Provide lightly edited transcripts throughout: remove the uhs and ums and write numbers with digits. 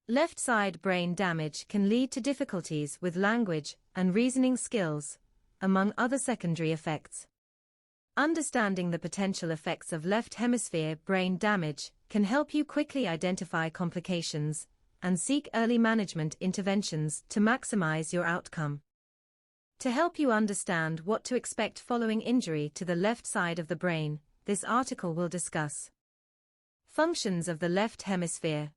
Left side brain damage can lead to difficulties with language and reasoning skills, among other secondary effects. Understanding the potential effects of left hemisphere brain damage can help you quickly identify complications and seek early management interventions to maximize your outcome. To help you understand what to expect following injury to the left side of the brain, this article will discuss functions of the left hemisphere.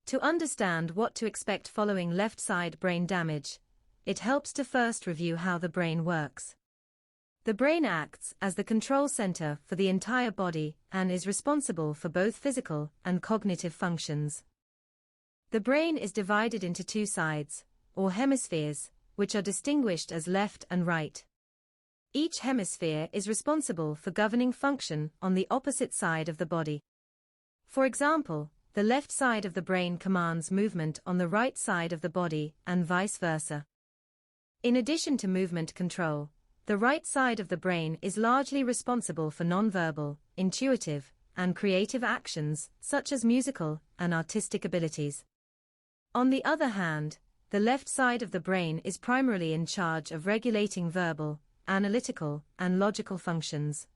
To understand what to expect following left side brain damage, it helps to first review how the brain works. The brain acts as the control center for the entire body and is responsible for both physical and cognitive functions. The brain is divided into two sides, or hemispheres, which are distinguished as left and right. Each hemisphere is responsible for governing function on the opposite side of the body. For example, the left side of the brain commands movement on the right side of the body and vice versa. In addition to movement control, the right side of the brain is largely responsible for nonverbal, intuitive, and creative actions, such as musical and artistic abilities. On the other hand, the left side of the brain is primarily in charge of regulating verbal, analytical, and logical functions.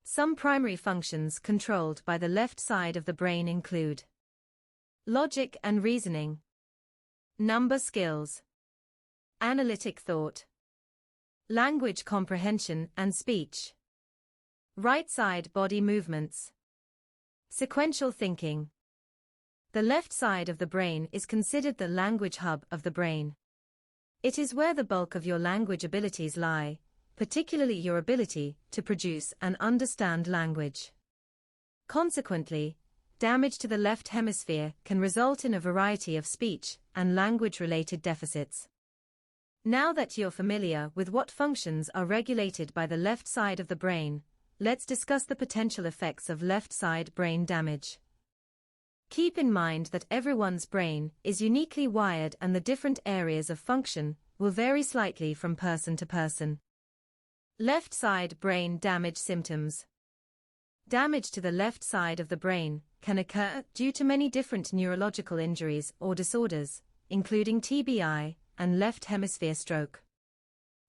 Some primary functions controlled by the left side of the brain include logic and reasoning, number skills, analytic thought, language comprehension and speech, right side body movements, sequential thinking. The left side of the brain is considered the language hub of the brain. It is where the bulk of your language abilities lie, particularly your ability to produce and understand language. Consequently, damage to the left hemisphere can result in a variety of speech and language-related deficits. Now that you're familiar with what functions are regulated by the left side of the brain, let's discuss the potential effects of left side brain damage. Keep in mind that everyone's brain is uniquely wired and the different areas of function will vary slightly from person to person. Left side brain damage symptoms. Damage to the left side of the brain can occur due to many different neurological injuries or disorders, including TBI and left hemisphere stroke.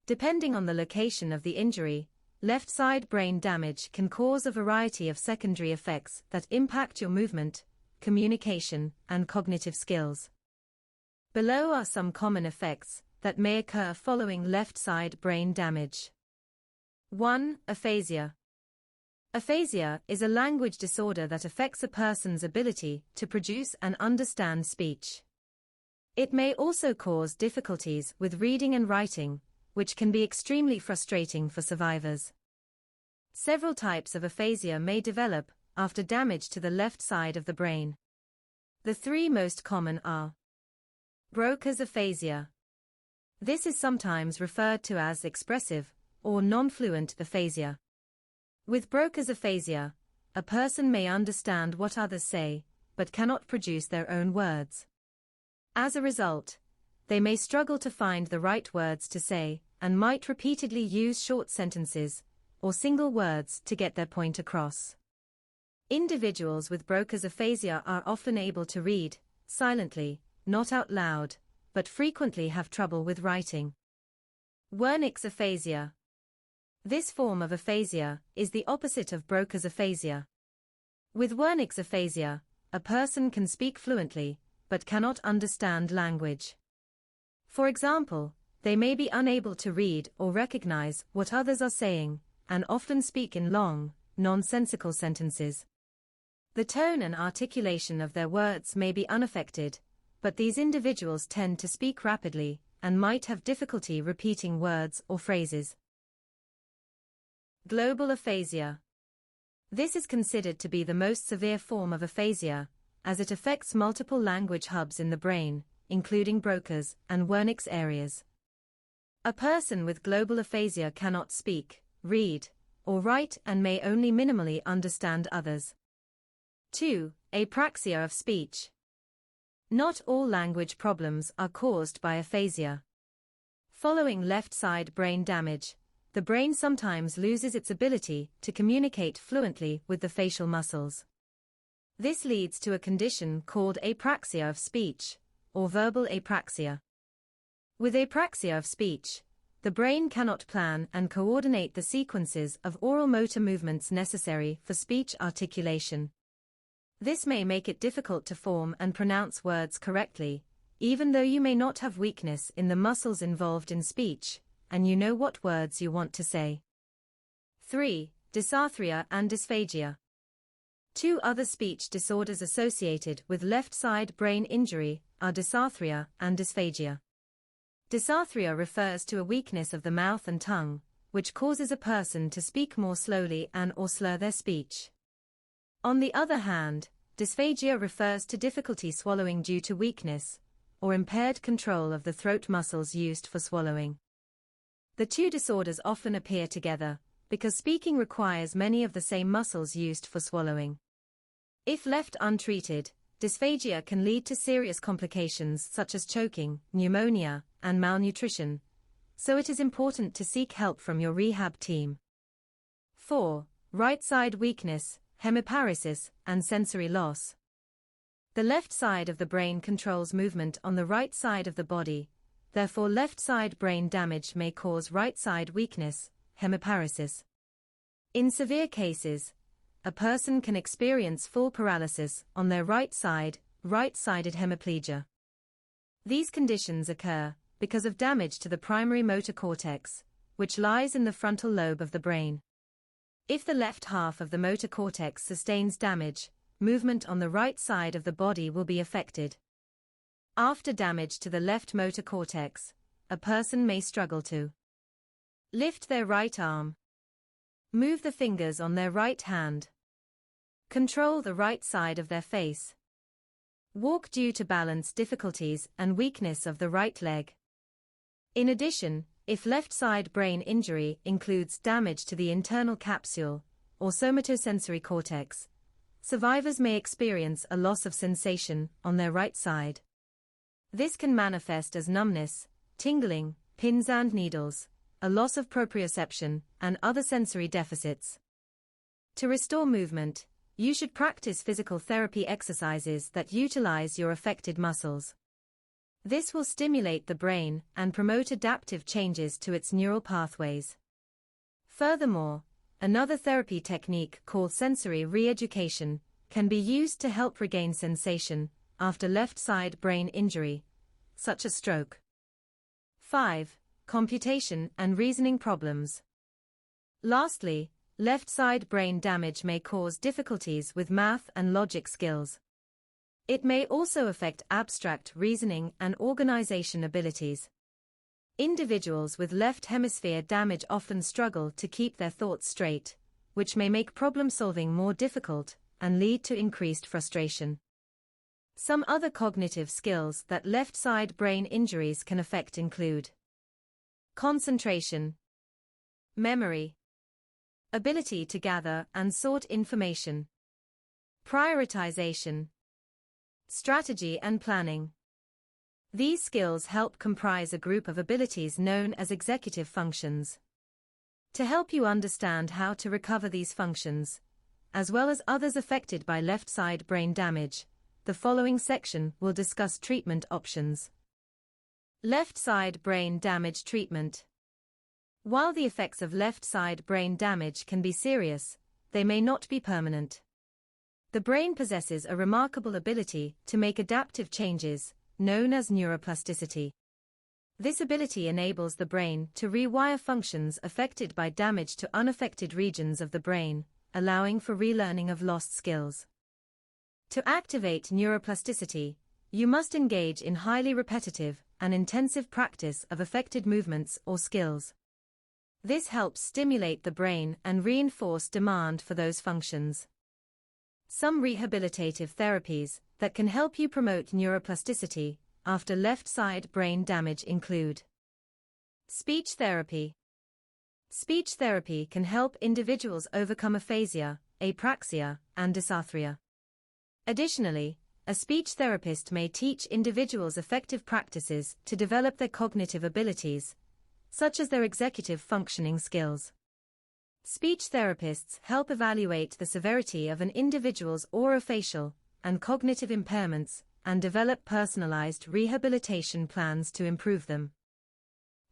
Depending on the location of the injury, left side brain damage can cause a variety of secondary effects that impact your movement, communication, and cognitive skills. Below are some common effects that may occur following left side brain damage. 1. Aphasia. Aphasia is a language disorder that affects a person's ability to produce and understand speech. It may also cause difficulties with reading and writing, which can be extremely frustrating for survivors. Several types of aphasia may develop after damage to the left side of the brain. The three most common are Broca's aphasia. This is sometimes referred to as expressive or non-fluent aphasia. With Broca's aphasia, a person may understand what others say, but cannot produce their own words. As a result, they may struggle to find the right words to say, and might repeatedly use short sentences or single words to get their point across. Individuals with Broca's aphasia are often able to read, silently, not out loud, but frequently have trouble with writing. Wernicke's aphasia. This form of aphasia is the opposite of Broca's aphasia. With Wernicke's aphasia, a person can speak fluently, but cannot understand language. For example, they may be unable to read or recognize what others are saying, and often speak in long, nonsensical sentences. The tone and articulation of their words may be unaffected, but these individuals tend to speak rapidly, and might have difficulty repeating words or phrases. Global aphasia. This is considered to be the most severe form of aphasia, as it affects multiple language hubs in the brain, including Broca's and Wernicke's areas. A person with global aphasia cannot speak, read, or write and may only minimally understand others. 2. Apraxia of speech. Not all language problems are caused by aphasia. Following left side brain damage, the brain sometimes loses its ability to communicate fluently with the facial muscles. This leads to a condition called apraxia of speech, or verbal apraxia. With apraxia of speech, the brain cannot plan and coordinate the sequences of oral motor movements necessary for speech articulation. This may make it difficult to form and pronounce words correctly, even though you may not have weakness in the muscles involved in speech, and you know what words you want to say. 3. Dysarthria and dysphagia. Two other speech disorders associated with left side brain injury are dysarthria and dysphagia. Dysarthria refers to a weakness of the mouth and tongue, which causes a person to speak more slowly and/or slur their speech. On the other hand, dysphagia refers to difficulty swallowing due to weakness or impaired control of the throat muscles used for swallowing. The two disorders often appear together because speaking requires many of the same muscles used for swallowing. If left untreated, dysphagia can lead to serious complications such as choking, pneumonia, and malnutrition, so it is important to seek help from your rehab team. 4. Right side weakness, hemiparesis, and sensory loss. The left side of the brain controls movement on the right side of the body, therefore left side brain damage may cause right side weakness, hemiparesis. In severe cases, a person can experience full paralysis on their right side, right-sided hemiplegia. These conditions occur because of damage to the primary motor cortex, which lies in the frontal lobe of the brain. If the left half of the motor cortex sustains damage, movement on the right side of the body will be affected. After damage to the left motor cortex, a person may struggle to lift their right arm, move the fingers on their right hand, control the right side of their face, walk due to balance difficulties and weakness of the right leg. In addition, if left side brain injury includes damage to the internal capsule or somatosensory cortex, survivors may experience a loss of sensation on their right side. This can manifest as numbness, tingling, pins and needles, a loss of proprioception, and other sensory deficits. To restore movement, you should practice physical therapy exercises that utilize your affected muscles. This will stimulate the brain and promote adaptive changes to its neural pathways. Furthermore, another therapy technique called sensory re-education can be used to help regain sensation after left side brain injury, such as stroke. 5. Computation and reasoning problems. Lastly, left side brain damage may cause difficulties with math and logic skills. It may also affect abstract reasoning and organization abilities. Individuals with left hemisphere damage often struggle to keep their thoughts straight, which may make problem-solving more difficult and lead to increased frustration. Some other cognitive skills that left-side brain injuries can affect include concentration, memory, ability to gather and sort information, prioritization, strategy and planning. These skills help comprise a group of abilities known as executive functions. To help you understand how to recover these functions, as well as others affected by left-side brain damage, the following section will discuss treatment options. Left-side brain damage treatment. While the effects of left-side brain damage can be serious, they may not be permanent. The brain possesses a remarkable ability to make adaptive changes, known as neuroplasticity. This ability enables the brain to rewire functions affected by damage to unaffected regions of the brain, allowing for relearning of lost skills. To activate neuroplasticity, you must engage in highly repetitive and intensive practice of affected movements or skills. This helps stimulate the brain and reinforce demand for those functions. Some rehabilitative therapies that can help you promote neuroplasticity after left-side brain damage include speech therapy. Speech therapy can help individuals overcome aphasia, apraxia, and dysarthria. Additionally, a speech therapist may teach individuals effective practices to develop their cognitive abilities, such as their executive functioning skills. Speech therapists help evaluate the severity of an individual's orofacial and cognitive impairments and develop personalized rehabilitation plans to improve them.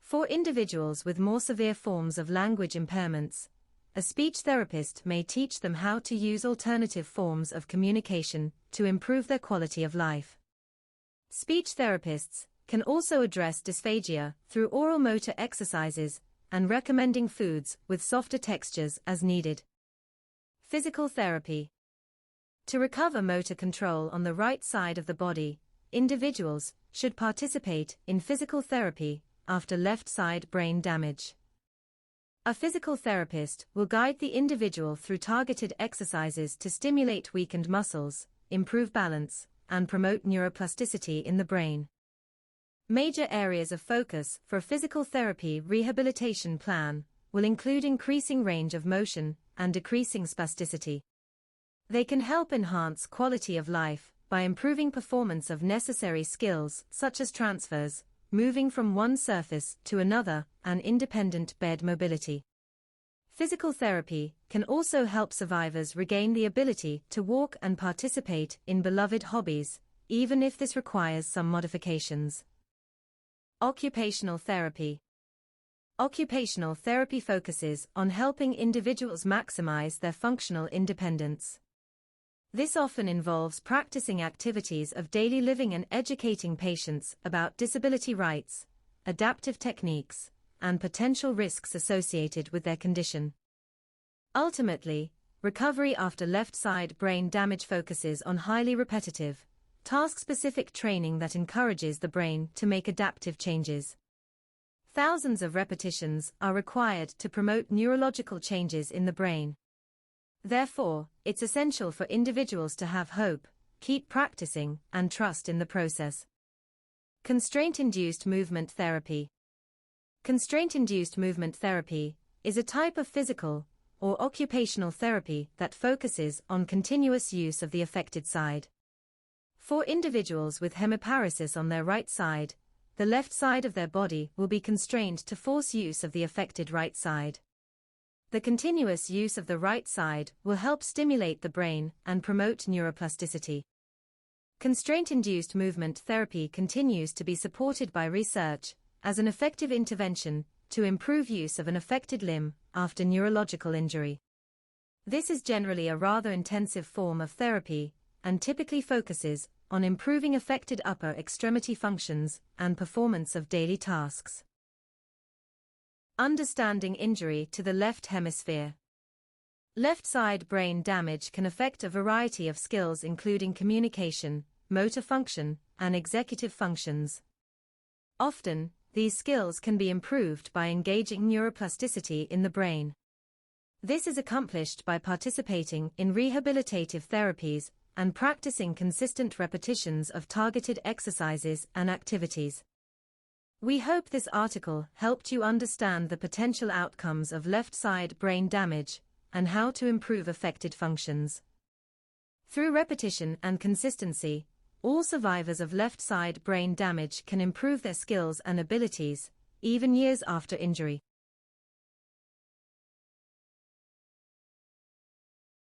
For individuals with more severe forms of language impairments, a speech therapist may teach them how to use alternative forms of communication to improve their quality of life. Speech therapists can also address dysphagia through oral motor exercises and recommending foods with softer textures as needed. Physical therapy. To recover motor control on the right side of the body, individuals should participate in physical therapy after left side brain damage. A physical therapist will guide the individual through targeted exercises to stimulate weakened muscles, improve balance, and promote neuroplasticity in the brain. Major areas of focus for a physical therapy rehabilitation plan will include increasing range of motion and decreasing spasticity. They can help enhance quality of life by improving performance of necessary skills such as transfers, moving from one surface to another, and independent bed mobility. Physical therapy can also help survivors regain the ability to walk and participate in beloved hobbies, even if this requires some modifications. Occupational therapy. Occupational therapy focuses on helping individuals maximize their functional independence. This often involves practicing activities of daily living and educating patients about disability rights, adaptive techniques, and potential risks associated with their condition. Ultimately, recovery after left-side brain damage focuses on highly repetitive, task-specific training that encourages the brain to make adaptive changes. Thousands of repetitions are required to promote neurological changes in the brain. Therefore, it's essential for individuals to have hope, keep practicing, and trust in the process. Constraint-induced movement therapy. Constraint-induced movement therapy is a type of physical or occupational therapy that focuses on continuous use of the affected side. For individuals with hemiparesis on their right side, the left side of their body will be constrained to force use of the affected right side. The continuous use of the right side will help stimulate the brain and promote neuroplasticity. Constraint-induced movement therapy continues to be supported by research as an effective intervention to improve use of an affected limb after neurological injury. This is generally a rather intensive form of therapy and typically focuses on improving affected upper extremity functions and performance of daily tasks. Understanding injury to the left hemisphere. Left side brain damage can affect a variety of skills including communication, motor function, and executive functions. Often, these skills can be improved by engaging neuroplasticity in the brain. This is accomplished by participating in rehabilitative therapies and practicing consistent repetitions of targeted exercises and activities. We hope this article helped you understand the potential outcomes of left-side brain damage and how to improve affected functions. Through repetition and consistency, all survivors of left-side brain damage can improve their skills and abilities, even years after injury.